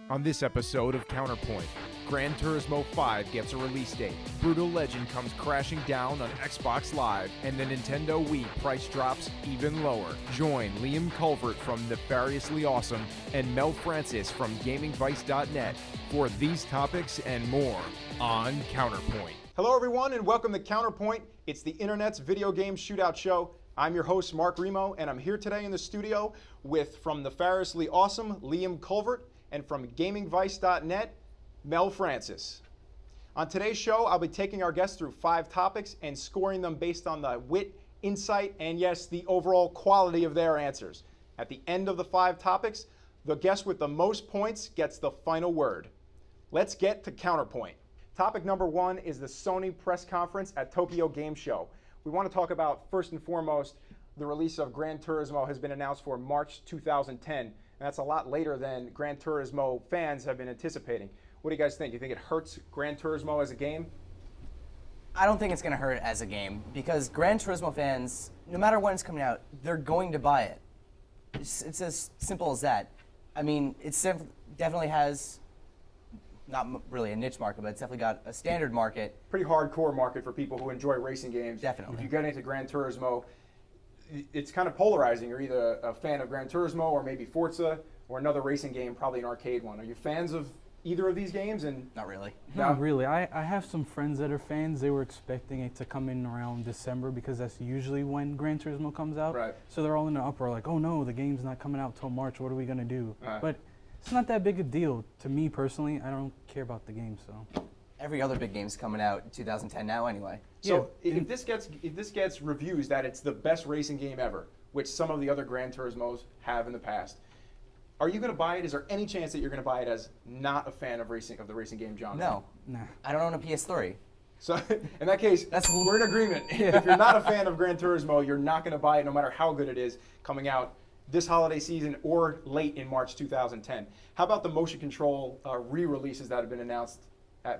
On this episode of Counterpoint, Gran Turismo 5 gets a release date, Brutal Legend comes crashing down on Xbox Live, and the Nintendo Wii price drops even lower. Join Liam Culvert from Nefariously Awesome and Mel Francis from GamingVice.net for these topics and more on Counterpoint. Hello everyone and welcome to Counterpoint. It's the internet's video game shootout show. I'm your host Mark Remo and I'm here today in the studio with from Nefariously Awesome Liam Culvert and from GamingVice.net Mel Francis. On today's show I'll be taking our guests through 5 topics and scoring them based on the wit, insight, and yes, the overall quality of their answers. At the end of the 5 topics, the guest with the most points gets the final word. Let's get to Counterpoint. Topic number 1 is the Sony press conference at Tokyo Game Show. We want to talk about, first and foremost, the release of Gran Turismo has been announced for March 2010, and that's a lot later than Gran Turismo fans have been anticipating. What do you guys think? Do you think it hurts Gran Turismo as a game? I don't think it's going to hurt as a game because Gran Turismo fans, no matter when it's coming out, they're going to buy it. It's as simple as that. I mean, it definitely has not really a niche market, but it's definitely got a standard market. Pretty hardcore market for people who enjoy racing games. Definitely. If you get into Gran Turismo, it's kind of polarizing. You're either a fan of Gran Turismo or maybe Forza or another racing game, probably an arcade one. Are you fans of either of these games? And Not really. Not really. I have some friends that are fans. They were expecting it to come in around December because that's usually when Gran Turismo comes out. Right. So they're all in an uproar like, oh no, the game's not coming out till March. What are we going to do? Right. But it's not that big a deal. To me personally, I don't care about the game, so. Every other big game's coming out in 2010 now anyway. So if this gets reviews that it's the best racing game ever, which some of the other Gran Turismos have in the past, are you going to buy it? Is there any chance that you're going to buy it as not a fan of the racing game genre? No. Nah. I don't own a PS3. So in that case, we're in agreement. If you're not a fan of Gran Turismo, you're not going to buy it no matter how good it is coming out this holiday season or late in March 2010. How about the motion control re-releases that have been announced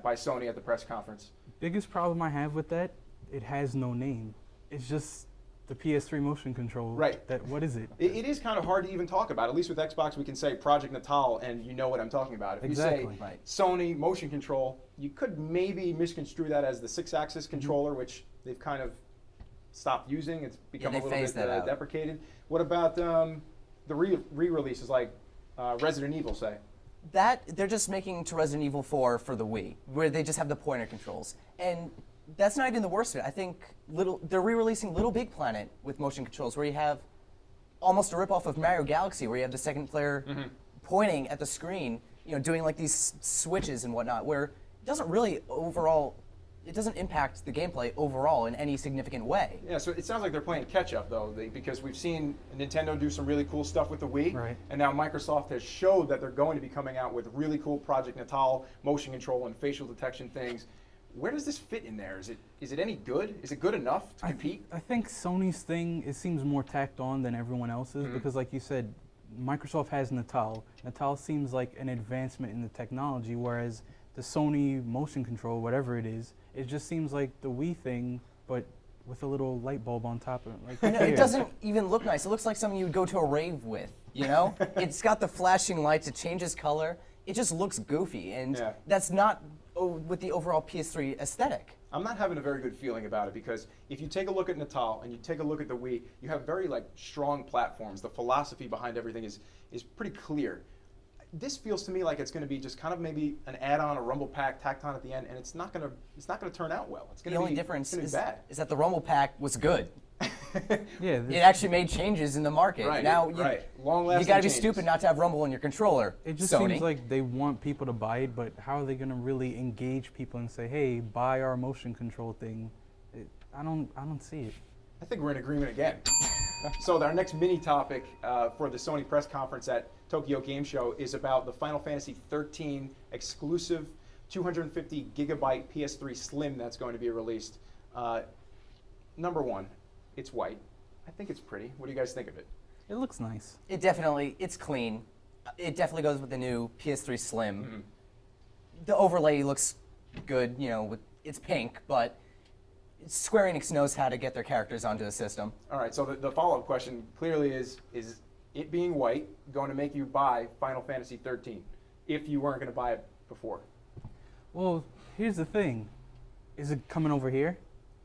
by Sony at the press conference? Biggest problem I have with that, it has no name. It's just the PS3 motion control. Right. What is it? It is kind of hard to even talk about. At least with Xbox, we can say Project Natal, and you know what I'm talking about. If Exactly. you say Right. Sony motion control, you could maybe misconstrue that as the 6-axis controller, which they've kind of stopped using. It's become they a little phased bit that out. deprecated. What about the re-releases like Resident Evil, say? That, they're just making to Resident Evil 4 for the Wii, where they just have the pointer controls. And that's not even the worst of it. I think they're re-releasing Little Big Planet with motion controls, where you have almost a ripoff of Mario Galaxy, where you have the second player pointing at the screen, doing like these switches and whatnot, where it doesn't really it doesn't impact the gameplay overall in any significant way. Yeah, so it sounds like they're playing catch-up, though, because we've seen Nintendo do some really cool stuff with the Wii, Right. and now Microsoft has showed that they're going to be coming out with really cool Project Natal motion control and facial detection things. Where does this fit in there? Is it any good? Is it good enough to compete? I think Sony's thing, it seems more tacked on than everyone else's because like you said, Microsoft has Natal. Natal seems like an advancement in the technology, whereas the Sony motion control, whatever it just seems like the Wii thing, but with a little light bulb on top of it. Like, I know, it doesn't even look nice. It looks like something you would go to a rave with, It's got the flashing lights, it changes color. It just looks goofy, and that's not with the overall PS3 aesthetic. I'm not having a very good feeling about it because if you take a look at Natal and you take a look at the Wii, you have very strong platforms. The philosophy behind everything is pretty clear. This feels to me like it's going to be just kind of maybe an add-on, a rumble pack tacked on at the end, and it's not going to turn out well. It's going The to only be difference it's going to be is that the Rumble Pack was good. Yeah, It actually made changes in the market. Right, Now long-lasting you got to be changes. stupid not to have Rumble in your controller. It just Sony. seems like they want people to buy it, but how are they going to really engage people and say, "Hey, buy our motion control thing"? I don't see it. I think we're in agreement again. So our next mini topic for the Sony press conference at Tokyo Game Show is about the Final Fantasy 13 exclusive 250 gigabyte PS3 Slim that's going to be released. Number 1, it's white. I think it's pretty. What do you guys think of it? It looks nice. It's clean. It definitely goes with the new PS3 Slim. The overlay looks good, it's pink, but Square Enix knows how to get their characters onto the system. All right, so the follow-up question clearly is it being white going to make you buy Final Fantasy 13? if you weren't going to buy it before? Well, here's the thing. Is it coming over here?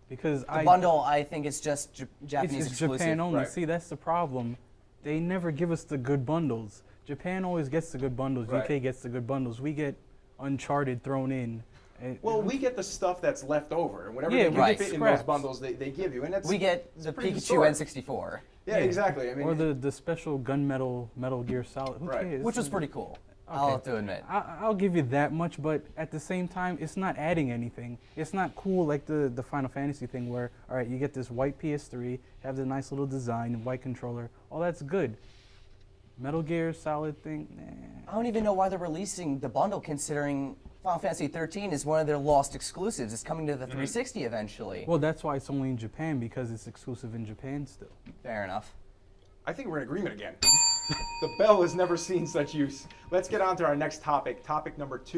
Because The bundle, I think, is just Japanese it's exclusive. Japan only. Right. See, that's the problem. They never give us the good bundles. Japan always gets the good bundles. Right. UK gets the good bundles. We get Uncharted thrown in. Well, we get the stuff that's left over, and whatever Yeah, they we can get fit in those scraps. bundles, they give you, and that's We get the pretty Pikachu historic. N64, Yeah, exactly. I mean, or the special gunmetal Metal Gear Solid. Who Right. cares? which was pretty cool. I'll have to admit. I'll give you that much, but at the same time, it's not adding anything. It's not cool like the Final Fantasy thing where, all right, you get this white PS3, have the nice little design and white controller. All that's good. Metal Gear Solid thing, nah. I don't even know why they're releasing the bundle, considering Final Fantasy 13 is one of their lost exclusives. It's coming to the 360 eventually. Well, that's why it's only in Japan, because it's exclusive in Japan still. Fair enough. I think we're in agreement again. The bell has never seen such use. Let's get on to our next topic. Topic number 2.